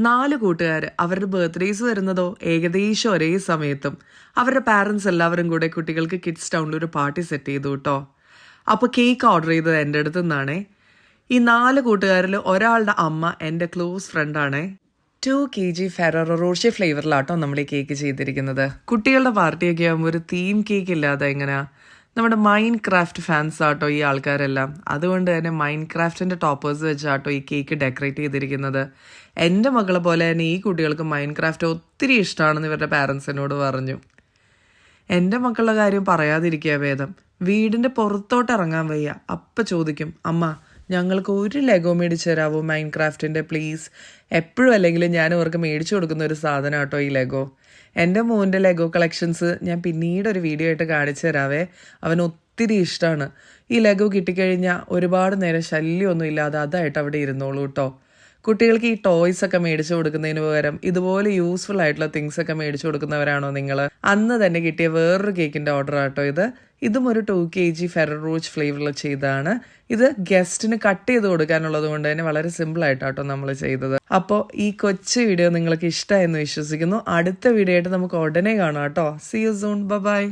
4 കൂട്ടുകാർ അവരുടെ ബർത്ത്ഡേസ് വരുന്നതോ ഏകദേശം ഒരേ സമയത്തും. അവരുടെ പാരൻസ് എല്ലാവരും കൂടെ കുട്ടികൾക്ക് കിഡ്സ് ടൗണിൽ ഒരു പാർട്ടി സെറ്റ് ചെയ്തു കേട്ടോ. അപ്പോൾ കേക്ക് ഓർഡർ ചെയ്തത് എൻ്റെ അടുത്ത് നിന്നാണേ. ഈ 4 കൂട്ടുകാരിൽ ഒരാളുടെ അമ്മ എൻ്റെ ക്ലോസ് ഫ്രണ്ടാണേ. 2 kg ഫെററോ റോഷെ ഫ്ലേവറിലാട്ടോ നമ്മൾ ഈ കേക്ക് ചെയ്തിരിക്കുന്നത്. കുട്ടികളുടെ പാർട്ടിയൊക്കെ ആകുമ്പോൾ ഒരു തീം കേക്ക് ഇല്ലാതെ എങ്ങനെയാ? നമ്മുടെ മൈൻഡ് ക്രാഫ്റ്റ് ഫാൻസ് ആട്ടോ ഈ ആൾക്കാരെല്ലാം. അതുകൊണ്ട് തന്നെ മൈൻഡ് ക്രാഫ്റ്റിൻ്റെ ടോപ്പേഴ്സ് വെച്ചാട്ടോ ഈ കേക്ക് ഡെക്കറേറ്റ് ചെയ്തിരിക്കുന്നത്. എൻ്റെ മക്കളെ പോലെ തന്നെ ഈ കുട്ടികൾക്ക് മൈൻഡ് ക്രാഫ്റ്റ് ഒത്തിരി ഇഷ്ടമാണെന്ന് ഇവരുടെ പാരൻസ് എന്നോട് പറഞ്ഞു. എൻ്റെ മക്കളുടെ കാര്യം പറയാതിരിക്കുക ഭേദം. വീടിൻ്റെ പുറത്തോട്ട് ഇറങ്ങാൻ വയ്യ. അപ്പം ചോദിക്കും, അമ്മ ഞങ്ങൾക്ക് ഒരു ലെഗോ മേടിച്ച് തരാമോ മൈൻഡ് ക്രാഫ്റ്റിൻ്റെ പ്ലീസ്. എപ്പോഴും അല്ലെങ്കിലും ഞാൻ അവർക്ക് മേടിച്ചു കൊടുക്കുന്ന ഒരു സാധനം കേട്ടോ ഈ ലെഗോ. എൻ്റെ മോൻ്റെ ലെഗോ കളക്ഷൻസ് ഞാൻ പിന്നീട് ഒരു വീഡിയോ ആയിട്ട് കാണിച്ചു തരാവേ. അവന് ഒത്തിരി ഇഷ്ടമാണ്. ഈ ലെഗോ കിട്ടിക്കഴിഞ്ഞാൽ ഒരുപാട് നേരം ശല്യമൊന്നും ഇല്ലാതെ അതായിട്ട് അവിടെ ഇരുന്നോളൂ കേട്ടോ. കുട്ടികൾക്ക് ഈ ടോയ്സ് ഒക്കെ മേടിച്ചു കൊടുക്കുന്നതിന് പകരം ഇതുപോലെ യൂസ്ഫുൾ ആയിട്ടുള്ള തിങ്സ് ഒക്കെ മേടിച്ചു കൊടുക്കുന്നവരാണോ നിങ്ങൾ? അന്ന് തന്നെ കിട്ടിയ വേറൊരു കേക്കിൻ്റെ ഓർഡർ ആട്ടോ ഇത്. ഇതും ഒരു 2 kg ഫെററോ റോഷ് ഫ്ലേവറിൽ ചെയ്തതാണ്. ഇത് ഗസ്റ്റിന് കട്ട് ചെയ്ത് കൊടുക്കാനുള്ളത് കൊണ്ട് തന്നെ വളരെ സിമ്പിളായിട്ടാട്ടോ നമ്മൾ ചെയ്തത്. അപ്പോൾ ഈ കൊച്ചു വീഡിയോ നിങ്ങൾക്ക് ഇഷ്ടമായെന്ന് വിശ്വസിക്കുന്നു. അടുത്ത വീഡിയോ ആയിട്ട് നമുക്ക് ഉടനെ കാണാം കേട്ടോ. See you soon. ബൈ.